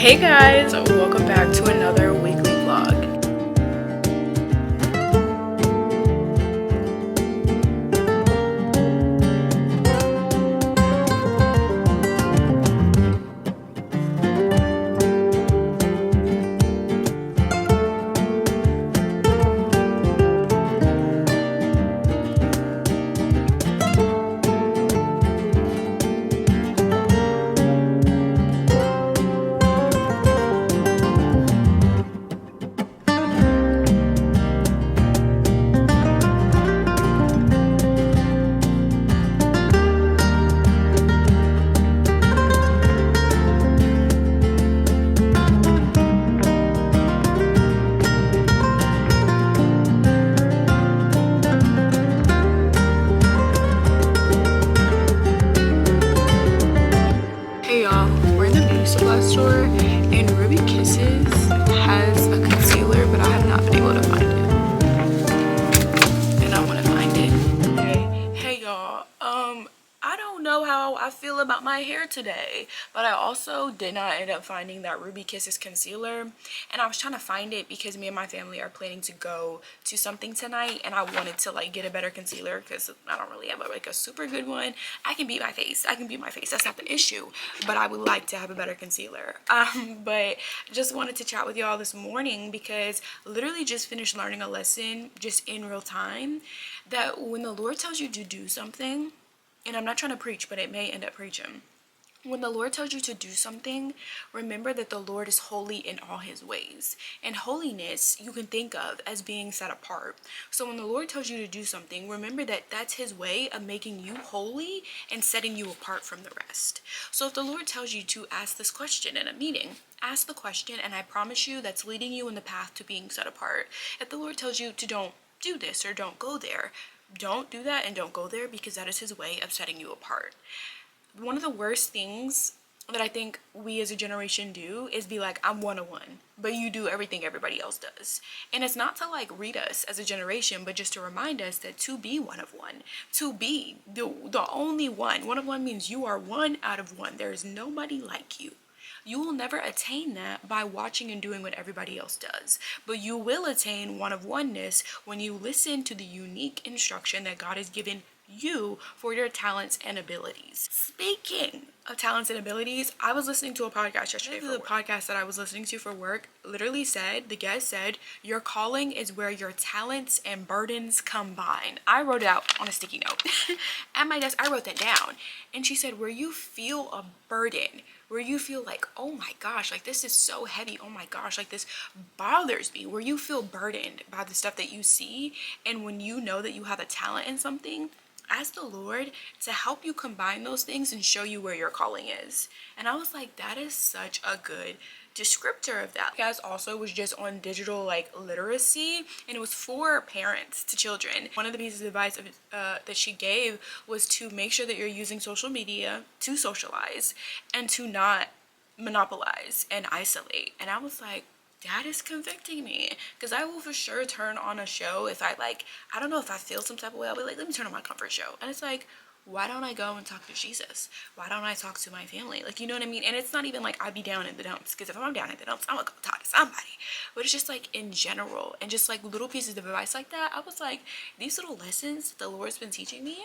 Hey guys, welcome back to another weekly vlog. Hey y'all, we're in the beauty supply store and Ruby Kisses has a concealer, but I have not been able to find it. And I want to find it. Hey y'all, I don't know how I feel about my hair today, but I also did not end up finding that Ruby Kisses concealer, and I was trying to find it because me and my family are planning to go to something tonight, and I wanted to like get a better concealer because I don't really have like a super good one. I can beat my face, that's not the issue, but I would like to have a better concealer. But just wanted to chat with y'all this morning because literally just finished learning a lesson just in real time that when the Lord tells you to do something, and I'm not trying to preach, but it may end up preaching. When the Lord tells you to do something, remember that the Lord is holy in all his ways. And holiness you can think of as being set apart. So when the Lord tells you to do something, remember that that's his way of making you holy and setting you apart from the rest. So if the Lord tells you to ask this question in a meeting, ask the question, and I promise you that's leading you in the path to being set apart. If the Lord tells you to don't do this or don't go there, don't do that and don't go there, because that is his way of setting you apart. One of the worst things that I think we as a generation do is be like, I'm one of one, but you do everything everybody else does. And it's not to like read us as a generation, but just to remind us that to be one of one, to be the only one of one means you are one out of one. There is nobody like you. You will never attain that by watching and doing what everybody else does, but you will attain one of oneness when you listen to the unique instruction that God has given you for your talents and abilities. Speaking of talents and abilities, I was listening to a podcast yesterday. The podcast that I was listening to for work literally said, the guest said, your calling is where your talents and burdens combine. I wrote it out on a sticky note at my desk. I wrote that down, and she said, where you feel a burden, where you feel like, oh my gosh, like this is so heavy, oh my gosh, like this bothers me, where you feel burdened by the stuff that you see, and when you know that you have a talent in something, ask the Lord to help you combine those things and show you where your calling is. And I was like, that is such a good descriptor of that. Guys, also was just on digital like literacy, and it was for parents to children. One of the pieces of advice that she gave was to make sure that you're using social media to socialize and to not monopolize and isolate. And I was like, that is convicting me, because I will for sure turn on a show if I like, I don't know, if I feel some type of way, I'll be like, let me turn on my comfort show. And it's like, why don't I go and talk to Jesus? Why don't I talk to my family? Like, you know what I mean? And it's not even like I be down in the dumps, because if I'm down in the dumps, I'm gonna go talk to somebody. But it's just like in general, and just like little pieces of advice like that. I was like, these little lessons that the Lord's been teaching me,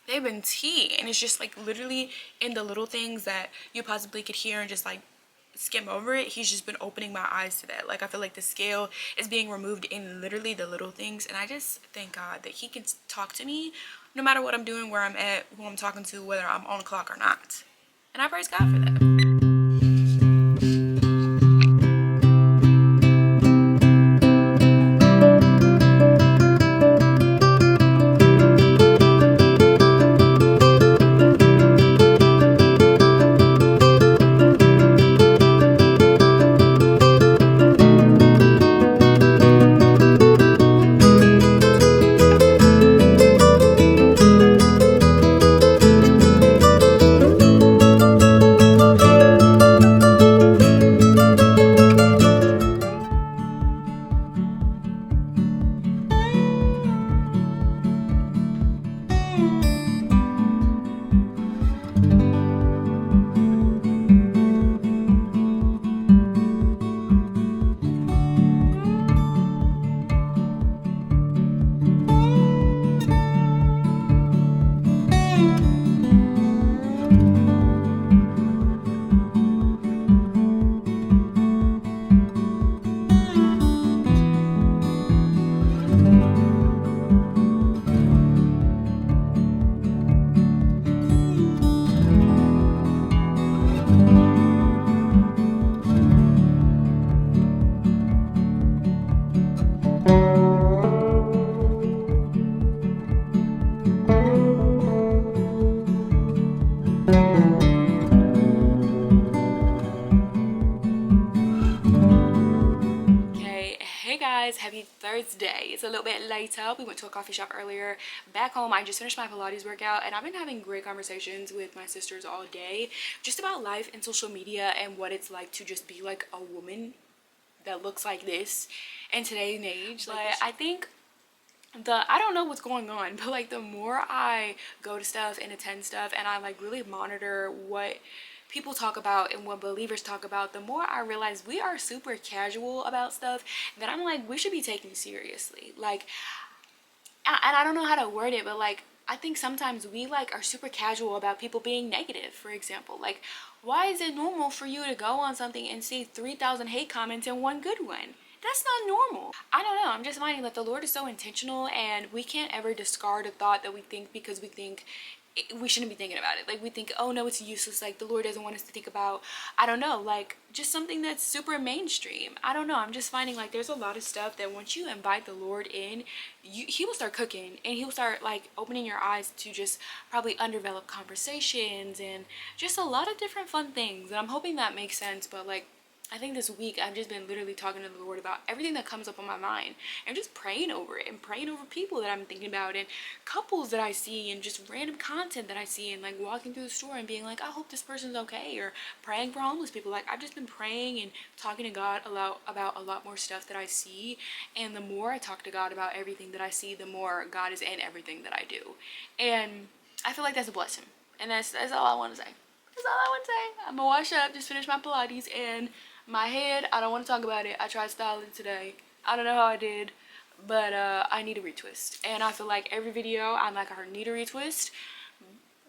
they've been tea. And it's just like literally in the little things that you possibly could hear and just like skim over it. He's just been opening my eyes to that. Like, I feel like the scale is being removed in literally the little things, and I just thank God that he can talk to me no matter what I'm doing, where I'm at, who I'm talking to, whether I'm on the clock or not. And I praise God for that. Thursday. It's a little bit later. We went to a coffee shop earlier. Back home, I just finished my Pilates workout, and I've been having great conversations with my sisters all day just about life and social media and what it's like to just be like a woman that looks like this in today's age. Like, I think I don't know what's going on, but like the more I go to stuff and attend stuff and I like really monitor what people talk about and what believers talk about, the more I realize we are super casual about stuff that I'm like, we should be taken seriously. Like, and I don't know how to word it, but like, I think sometimes we like are super casual about people being negative. For example, like, why is it normal for you to go on something and see 3,000 hate comments and one good one? That's not normal. I don't know. I'm just finding that the Lord is so intentional, and we can't ever discard a thought that we think because we think we shouldn't be thinking about it. Like, we think, oh no, it's useless. Like, the Lord doesn't want us to think about, I don't know, like just something that's super mainstream. I don't know. I'm just finding like there's a lot of stuff that once you invite the Lord in, he will start cooking, and he will start like opening your eyes to just probably undeveloped conversations and just a lot of different fun things. And I'm hoping that makes sense. But like, I think this week I've just been literally talking to the Lord about everything that comes up on my mind and just praying over it and praying over people that I'm thinking about and couples that I see and just random content that I see, and like walking through the store and being like, I hope this person's okay, or praying for homeless people. Like, I've just been praying and talking to God about a lot more stuff that I see, and the more I talk to God about everything that I see, the more God is in everything that I do. And I feel like that's a blessing, and that's all I want to say. That's all I want to say. I'm gonna wash up, just finish my Pilates, and my head, I don't want to talk about it. I tried styling today. I don't know how I did, but I need a retwist. And I feel like every video I'm like, I need a retwist,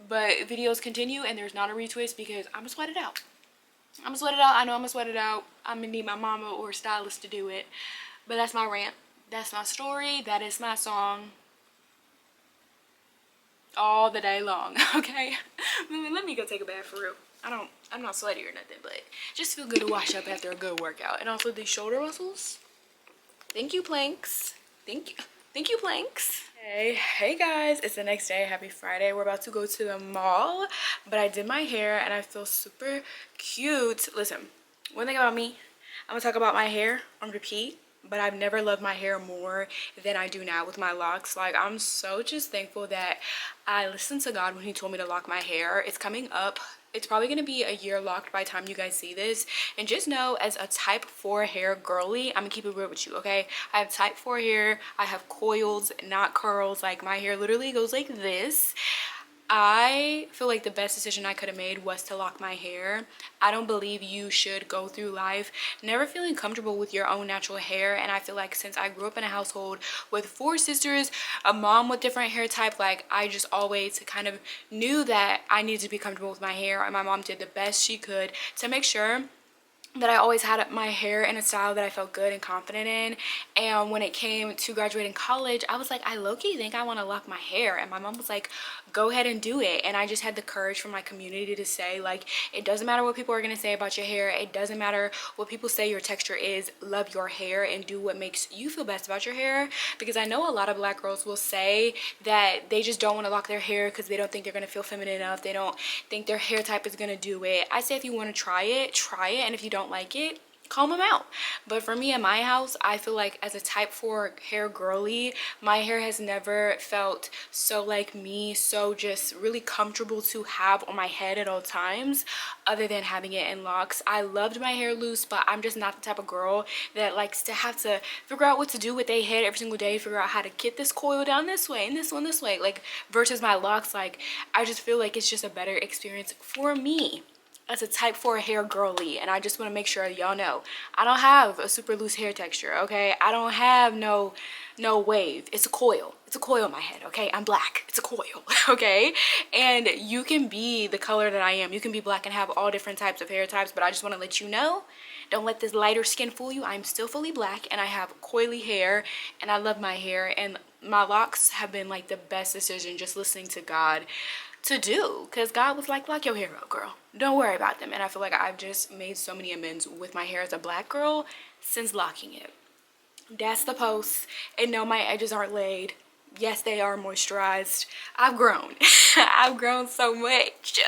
but videos continue and there's not a retwist because I'm gonna sweat it out. I'm gonna sweat it out. I know I'm gonna sweat it out. I'm gonna need my mama or stylist to do it. But that's my rant. That's my story. That is my song. All the day long. Okay. Let me go take a bath for real. I'm not sweaty or nothing, but just feel good to wash up after a good workout. And also these shoulder muscles. Thank you, planks. Thank you, planks. Hey guys, it's the next day. Happy Friday. We're about to go to the mall, but I did my hair and I feel super cute. Listen, one thing about me, I'm gonna talk about my hair on repeat, but I've never loved my hair more than I do now with my locks. Like, I'm so just thankful that I listened to God when he told me to lock my hair. It's coming up. It's probably going to be a year locked by the time you guys see this. And just know, as a type 4 hair girly, I'm going to keep it real with you, okay? I have type 4 hair. I have coils, not curls. Like, my hair literally goes like this. I feel like the best decision I could have made was to lock my hair. I don't believe you should go through life never feeling comfortable with your own natural hair. And I feel like since I grew up in a household with 4 sisters, a mom with different hair type, like, I just always kind of knew that I needed to be comfortable with my hair. And my mom did the best she could to make sure that I always had my hair in a style that I felt good and confident in. And when it came to graduating college, I was like, I low-key think I want to lock my hair. And my mom was like, go ahead and do it. And I just had the courage from my community to say, like, it doesn't matter what people are going to say about your hair. It doesn't matter what people say your texture is. Love your hair and do what makes you feel best about your hair. Because I know a lot of black girls will say that they just don't want to lock their hair because they don't think they're going to feel feminine enough. They don't think their hair type is going to do it. I say, if you want to try it, try it. And if you don't like it, calm them out. But for me in my house, I feel like as a type 4 hair girly, my hair has never felt so like me, so just really comfortable to have on my head at all times, other than having it in locks. I loved my hair loose, but I'm just not the type of girl that likes to have to figure out what to do with their head every single day, figure out how to get this coil down this way and this one this way, like, versus my locks. Like, I just feel like it's just a better experience for me as a type 4 hair girly. And I just want to make sure y'all know I don't have a super loose hair texture, okay? I don't have no wave. It's a coil. It's a coil in my head, okay? I'm black. It's a coil, okay? And you can be the color that I am. You can be black and have all different types of hair types, but I just want to let you know, don't let this lighter skin fool you. I'm still fully black and I have coily hair and I love my hair, and my locks have been like the best decision just listening to God to do, because God was like, lock your hair up, girl, don't worry about them. And I feel like I've just made so many amends with my hair as a black girl since locking it. That's the post. And no, my edges aren't laid. Yes, they are moisturized. I've grown. I've grown so much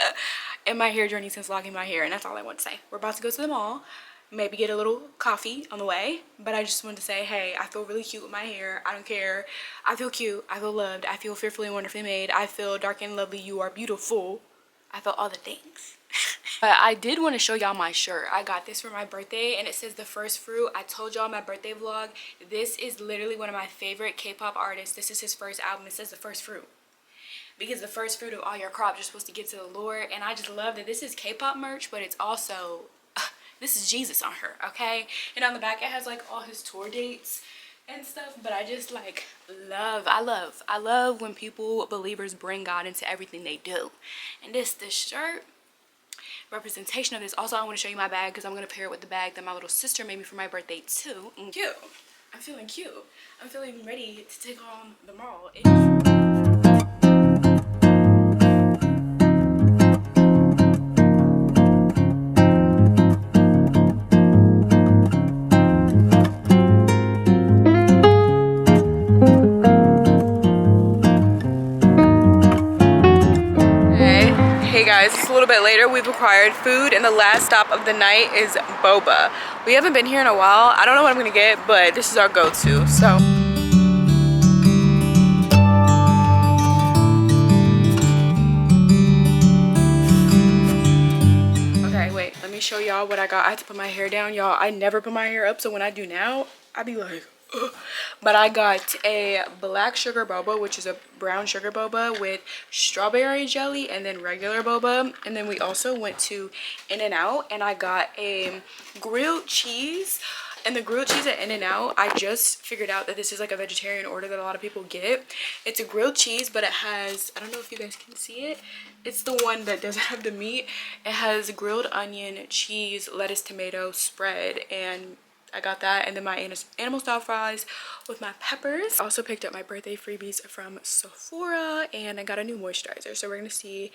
in my hair journey since locking my hair, and that's all I want to say. We're about to go to the mall. maybe get a little coffee on the way. But I just wanted to say, hey, I feel really cute with my hair. I don't care. I feel cute. I feel loved. I feel fearfully and wonderfully made. I feel dark and lovely. You are beautiful. I feel all the things. But I did want to show y'all my shirt. I got this for my birthday and it says the first fruit. I told y'all my birthday vlog. This is literally one of my favorite K-pop artists. This is his first album. It says the first fruit, because the first fruit of all your crops you're supposed to give to the Lord. And I just love that this is K-pop merch, but it's also this is Jesus on her, okay? And on the back it has like all his tour dates and stuff. But I just like I love when people, believers, bring God into everything they do. And this shirt, representation of this. Also, I want to show you my bag because I'm going to pair it with the bag that my little sister made me for my birthday too. Cute. I'm feeling cute. I'm feeling ready to take on the mall. Hey guys, it's a little bit later. We've acquired food and the last stop of the night is boba. We haven't been here in a while. I don't know what I'm gonna get, but this is our go-to, so. Okay, wait, let me show y'all what I got. I had to put my hair down, y'all. I never put my hair up, so when I do now, I be like, ugh. But I got a black sugar boba, which is a brown sugar boba with strawberry jelly, and then regular boba. And then we also went to In-N-Out and I got a grilled cheese. And the grilled cheese at In-N-Out, I just figured out that this is like a vegetarian order that a lot of people get. It's a grilled cheese, but it has, I don't know if you guys can see it. It's the one that doesn't have the meat. It has grilled onion, cheese, lettuce, tomato spread, and I got that, and then my animal style fries with my peppers. I also picked up my birthday freebies from Sephora, and I got a new moisturizer. So we're gonna see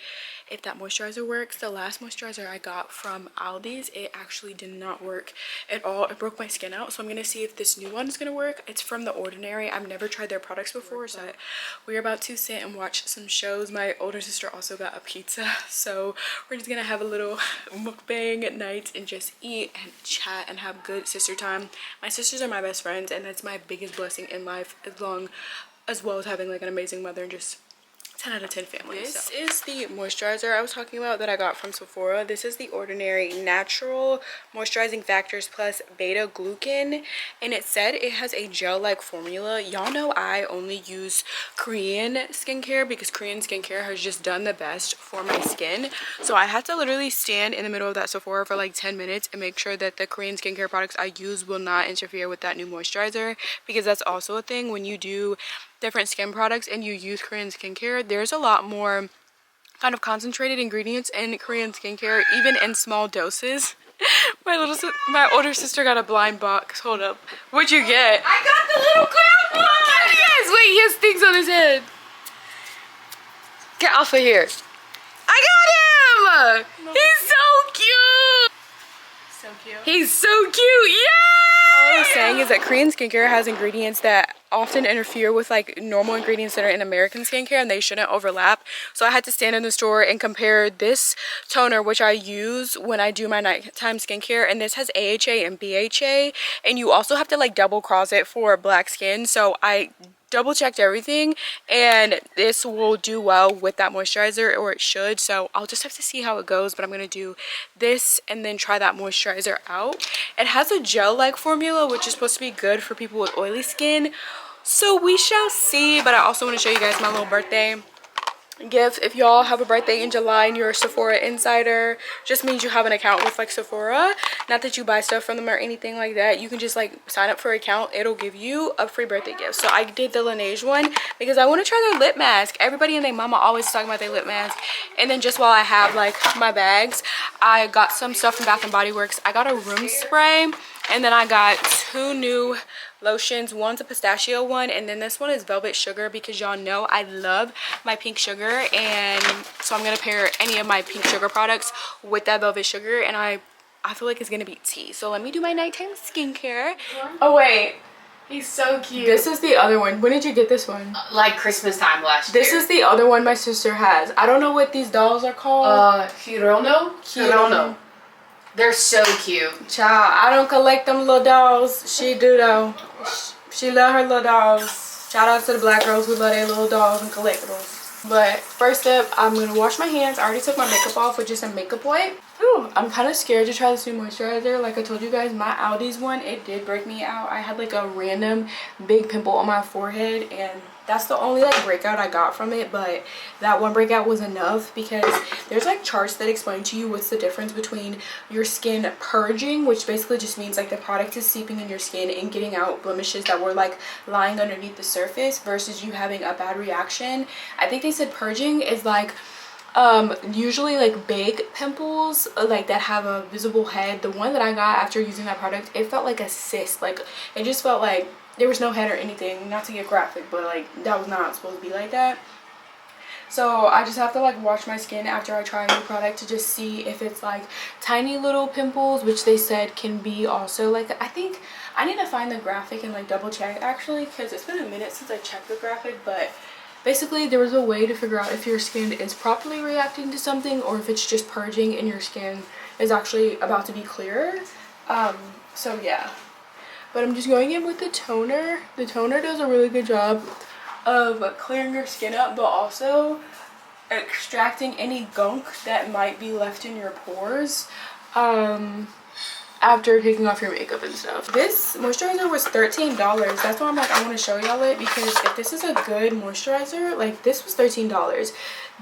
if that moisturizer works. The last moisturizer I got from Aldi's, it actually did not work at all. It broke my skin out, so I'm gonna see if this new one is gonna work. It's from The Ordinary. I've never tried their products before, so we're about to sit and watch some shows. My older sister also got a pizza, so we're just gonna have a little mukbang at night and just eat and chat and have good sister time. My sisters are my best friends, and that's my biggest blessing in life, as well as having like an amazing mother and just 10 out of 10 family. This is the moisturizer I was talking about that I got from Sephora. This is The Ordinary Natural Moisturizing Factors Plus Beta Glucan, and it said it has a gel-like formula. Y'all know I only use Korean skincare because Korean skincare has just done the best for my skin. So I had to literally stand in the middle of that Sephora for like 10 minutes and make sure that the Korean skincare products I use will not interfere with that new moisturizer, because that's also a thing when you do different skin products and you use Korean skincare. There's a lot more kind of concentrated ingredients in Korean skincare, even in small doses. My older sister got a blind box. Hold up. What'd you get? I got the little clown one! Yes, wait, he has things on his head. Get off of here. I got him! No. He's so cute! So cute. He's so cute, yeah! All I was saying is that Korean skincare has ingredients that often interfere with like normal ingredients that are in American skincare, and they shouldn't overlap. So I had to stand in the store and compare this toner, which I use when I do my nighttime skincare, and this has AHA and BHA, and you also have to like double cross it for black skin. So I double checked everything, and this will do well with that moisturizer, or it should. So I'll just have to see how it goes, but I'm gonna do this and then try that moisturizer out. It has a gel-like formula, which is supposed to be good for people with oily skin, so we shall see. But I also want to show you guys my little birthday gift. If y'all have a birthday in July and you're a Sephora insider, just means you have an account with like Sephora. Not that you buy stuff from them or anything like that. You can just like sign up for an account. It'll give you a free birthday gift. So I did the Laneige one because I want to try their lip mask. Everybody and their mama always talking about their lip mask. And then just while I have like my bags, I got some stuff from Bath and Body Works. I got a room spray, and then I got 2 new lotions. One's a pistachio one, and then this one is velvet sugar, because y'all know I love my pink sugar, and so I'm gonna pair any of my pink sugar products with that velvet sugar, and I feel like it's gonna be tea. So let me do my nighttime skincare. Oh wait, he's so cute. This is the other one. When did you get this one? Like Christmas time last year. This is the other one my sister has. I don't know what these dolls are called. 𝚘𝚗𝚘𝚗. They're so cute. Child, I don't collect them little dolls. She do though. She love her little dolls. Shout out to the black girls who love their little dolls and collectibles. But first step, I'm gonna wash my hands. I already took my makeup off with just a makeup wipe. Whew, I'm kind of scared to try this new moisturizer. Like I told you guys, my Aldi's one, it did break me out. I had like a random big pimple on my forehead, and that's the only like breakout I got from it. But that one breakout was enough, because there's like charts that explain to you what's the difference between your skin purging, which basically just means like the product is seeping in your skin and getting out blemishes that were like lying underneath the surface, versus you having a bad reaction. I think they said purging is like usually like big pimples like that have a visible head. The one that I got after using that product, it felt like a cyst. Like it just felt like there was no head or anything, not to get graphic, but like that was not supposed to be like that. So I just have to like wash my skin after I try a new product to just see if it's like tiny little pimples, which they said can be also like, I think I need to find the graphic and like double check actually, because it's been a minute since I checked the graphic. But basically there was a way to figure out if your skin is properly reacting to something, or if it's just purging and your skin is actually about to be clearer. So yeah, but I'm just going in with the toner. The toner does a really good job of clearing your skin up, but also extracting any gunk that might be left in your pores after taking off your makeup and stuff. This moisturizer was $13. That's why I'm like, I want to show y'all it, because if this is a good moisturizer, like this was $13.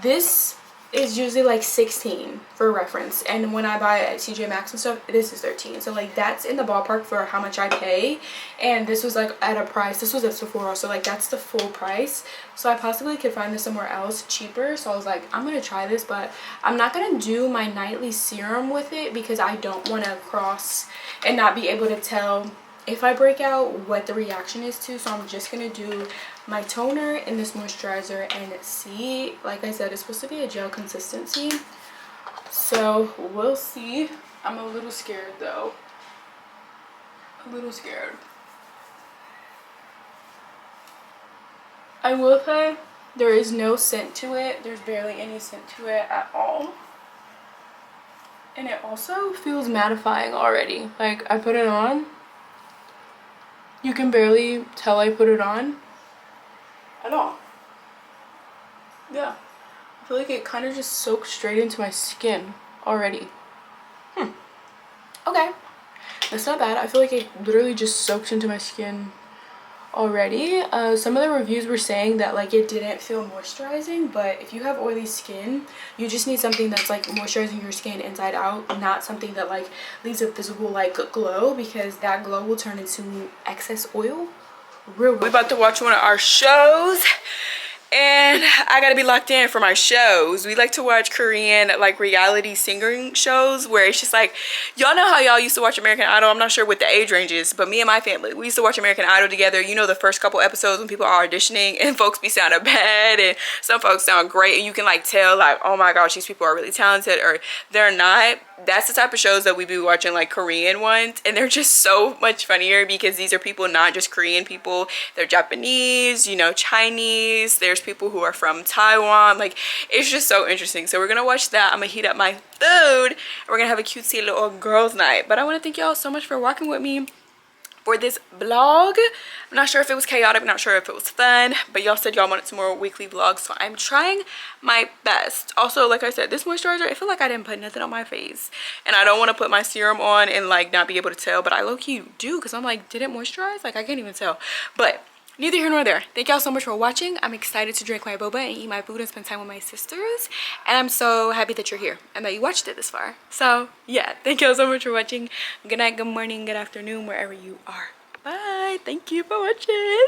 This is usually like 16 for reference, and when I buy it at TJ Maxx and stuff, this is 13. So like that's in the ballpark for how much I pay, and this was like at a price, this was at Sephora, so like that's the full price. So I possibly could find this somewhere else cheaper. So I was like, I'm gonna try this, but I'm not gonna do my nightly serum with it, because I don't want to cross and not be able to tell if I break out what the reaction is to. So I'm just gonna do my toner and this moisturizer and see. Like I said, it's supposed to be a gel consistency, so we'll see. I'm a little scared though, a little scared. I will say there is no scent to it. There's barely any scent to it at all, and it also feels mattifying already. Like I put it on, you can barely tell I put it on at all. Yeah, I feel like it kind of just soaks straight into my skin already. Okay, that's not bad. I feel like it literally just soaks into my skin already. Some of the reviews were saying that like it didn't feel moisturizing, but if you have oily skin, you just need something that's like moisturizing your skin inside out, not something that like leaves a visible like glow, because that glow will turn into excess oil. We're about to watch one of our shows, and I gotta be locked in for my shows. We like to watch Korean like reality singing shows where it's just like, y'all know how y'all used to watch American Idol. I'm not sure what the age range is, but me and my family, we used to watch American Idol together. You know, the first couple episodes when people are auditioning and folks be sounding bad and some folks sound great, and you can like tell like, oh my gosh, these people are really talented or they're not. That's the type of shows that we be watching, like Korean ones, and they're just so much funnier because these are people, not just Korean people, they're Japanese, you know, Chinese, there's people who are from Taiwan. Like, it's just so interesting. So we're gonna watch that. I'm gonna heat up my food and we're gonna have a cutesy little girls night. But I want to thank y'all so much for walking with me for this vlog. I'm not sure if it was chaotic, I'm not sure if it was fun, but y'all said y'all wanted some more weekly vlogs, so I'm trying my best. Also, like I said, this moisturizer, I feel like I didn't put nothing on my face, and I don't want to put my serum on and like not be able to tell, but I low-key do, because I'm like, did it moisturize? Like I can't even tell. But neither here nor there. Thank y'all so much for watching. I'm excited to drink my boba and eat my food and spend time with my sisters, and I'm so happy that you're here and that you watched it this far. So yeah, thank y'all so much for watching. Good night, good morning, good afternoon, wherever you are. Bye. Thank you for watching.